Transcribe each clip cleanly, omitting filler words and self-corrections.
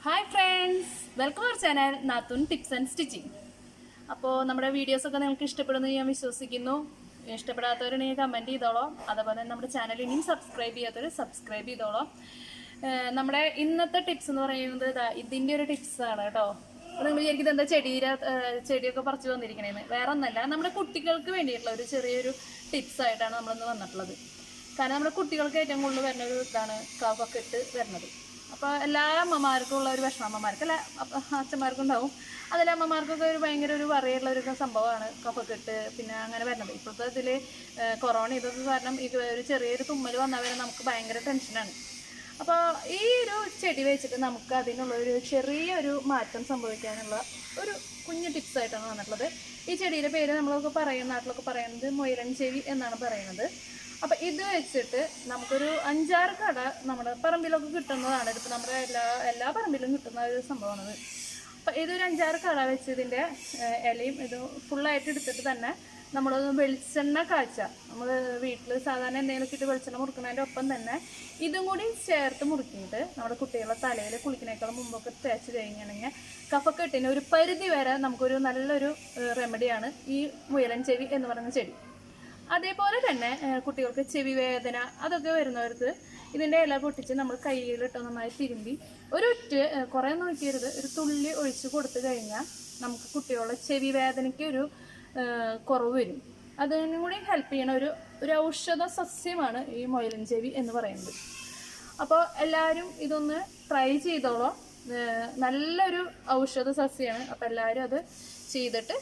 Hi friends, welcome our channel നാത്തുൻ tips and stitching. അപ്പോൾ നമ്മുടെ വീഡിയോസൊക്കെ നിങ്ങൾക്ക് ഇഷ്ടപ്പെടുന്നു ഞാൻ വിശ്വസിക്കുന്നു. ഇഷ്ടപ്പെടാത്തവരുണ്ടെങ്കിൽ കമൻറ്റ് ചെയ്തോളോ. അതുപോലെ നമ്മുടെ ചാനൽ ഇനിയും സബ്സ്ക്രൈബ് ചെയ്യാത്തവർ സബ്സ്ക്രൈബ് ചെയ്തോളോ. നമ്മുടെ ഇന്നത്തെ ടിപ്സ് എന്ന് പറയുന്നത് ഇതിൻ്റെ ഒരു ടിപ്സാണ് കേട്ടോ. അപ്പോൾ നിങ്ങൾ വിചാരിക്കുന്നത് എന്താ ചെടിയൊക്കെ പറിച്ചു വന്നിരിക്കണേന്ന്? വേറെ ഒന്നല്ല, നമ്മുടെ കുട്ടികൾക്ക് വേണ്ടിയിട്ടുള്ള ഒരു ചെറിയൊരു ടിപ്സായിട്ടാണ് നമ്മളിന്ന് വന്നിട്ടുള്ളത്. കാരണം നമ്മുടെ കുട്ടികൾക്ക് ഏറ്റവും കൂടുതൽ വരുന്ന ഒരു ഇതാണ് കഫൊക്കെ ഇട്ട് വരുന്നത്. അപ്പോൾ എല്ലാ അമ്മമാർക്കും ഉള്ള ഒരു വിഷമം, അമ്മമാർക്കല്ല അച്ഛന്മാർക്കും ഉണ്ടാവും. അതിലെ അമ്മമാർക്കൊക്കെ ഒരു ഭയങ്കര ഒരു വറിയുള്ള ഒരു സംഭവമാണ് കഫക്കെട്ട് പിന്നെ അങ്ങനെ വരുന്നത്. ഇപ്പോഴത്തെ ഇതിൽ കൊറോണ ഇതൊക്കെ കാരണം ഒരു ചെറിയൊരു തുമ്മൽ വന്നാൽ വരെ നമുക്ക് ഭയങ്കര ടെൻഷനാണ്. അപ്പോൾ ഈ ഒരു ചെടി വെച്ചിട്ട് നമുക്ക് അതിനുള്ള ഒരു ചെറിയൊരു മാറ്റം സംഭവിക്കാനുള്ള ഒരു കുഞ്ഞു ടിപ്സായിട്ടാണ് വന്നിട്ടുള്ളത്. ഈ ചെടിയുടെ പേര് നാട്ടിലൊക്കെ പറയുന്നത് മുയലൻ ചെവി എന്നാണ് പറയുന്നത്. അപ്പം ഇത് വെച്ചിട്ട് നമുക്കൊരു 5-6 കട നമ്മുടെ പറമ്പിലൊക്കെ കിട്ടുന്നതാണ്. ഇതിപ്പോൾ നമ്മുടെ എല്ലാ പറമ്പിലും കിട്ടുന്ന ഒരു സംഭവമാണത്. അപ്പം ഇതൊരു 5-6 കട വെച്ച് ഇതിൻ്റെ ഇലയും ഇത് ഫുള്ളായിട്ട് എടുത്തിട്ട് തന്നെ നമ്മളൊന്ന് വെളിച്ചെണ്ണ കാഴ്ച, നമ്മൾ വീട്ടിൽ സാധാരണ എന്തെങ്കിലും ഇട്ട് വെളിച്ചെണ്ണ മുറുക്കുന്നതിൻ്റെ ഒപ്പം തന്നെ ഇതും കൂടി ചേർത്ത് മുറുക്കിയിട്ട് നമ്മുടെ കുട്ടികളുടെ തലയിൽ കുളിക്കുന്നേക്കാളും മുമ്പൊക്കെ തേച്ച് കഴിഞ്ഞാണെങ്കിൽ കഫക്കെട്ടിന് ഒരു പരിധി വരെ നമുക്കൊരു നല്ലൊരു റെമഡിയാണ് ഈ മുയലൻ ചെവി എന്ന് പറയുന്ന ചെടി. അതേപോലെ തന്നെ കുട്ടികൾക്ക് ചെവി വേദന അതൊക്കെ വരുന്നവർക്ക് ഇതിൻ്റെ ഇല പൊട്ടിച്ച് നമ്മൾ കയ്യിലിട്ട് നന്നായി തിരുമ്പി കുറേ നോക്കിയരുത്, ഒരു തുള്ളി ഒഴിച്ച് കൊടുത്തു കഴിഞ്ഞാൽ നമുക്ക് കുട്ടികളുടെ ചെവി വേദനയ്ക്ക് ഒരു കുറവ് വരും. അതിനും കൂടി ഹെൽപ്പ് ചെയ്യണ ഒരു ഔഷധ സസ്യമാണ് ഈ മുയലൻ ചെവി എന്ന് പറയുന്നത്. അപ്പോൾ എല്ലാവരും ഇതൊന്ന് ട്രൈ ചെയ്തോളൂ. നല്ലൊരു ഔഷധ സസ്യമാണ്. അപ്പോൾ എല്ലാവരും അത് ചെയ്തിട്ട്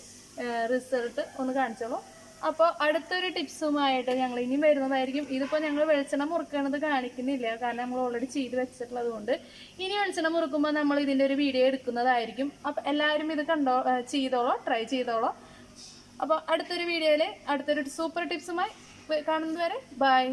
റിസൾട്ട് ഒന്ന് കാണിച്ചോളൂ. അപ്പോൾ അടുത്തൊരു ടിപ്സുമായിട്ട് ഞങ്ങൾ ഇനിയും വരുന്നതായിരിക്കും. ഇതിപ്പോൾ ഞങ്ങൾ വെളിച്ചെണ്ണ മുറുക്കണത് കാണിക്കുന്നില്ല, കാരണം നമ്മൾ ഓൾറെഡി ചെയ്ത് വെച്ചിട്ടുള്ളത് കൊണ്ട്. ഇനി വെളിച്ചെണ്ണ മുറുക്കുമ്പോൾ നമ്മൾ ഇതിൻ്റെ ഒരു വീഡിയോ എടുക്കുന്നതായിരിക്കും. അപ്പോൾ എല്ലാവരും ഇത് ചെയ്തോളോ, ട്രൈ ചെയ്തോളോ. അപ്പോൾ അടുത്തൊരു വീഡിയോയിൽ അടുത്തൊരു സൂപ്പർ ടിപ്സുമായി കാണുന്നത് വരെ ബൈ.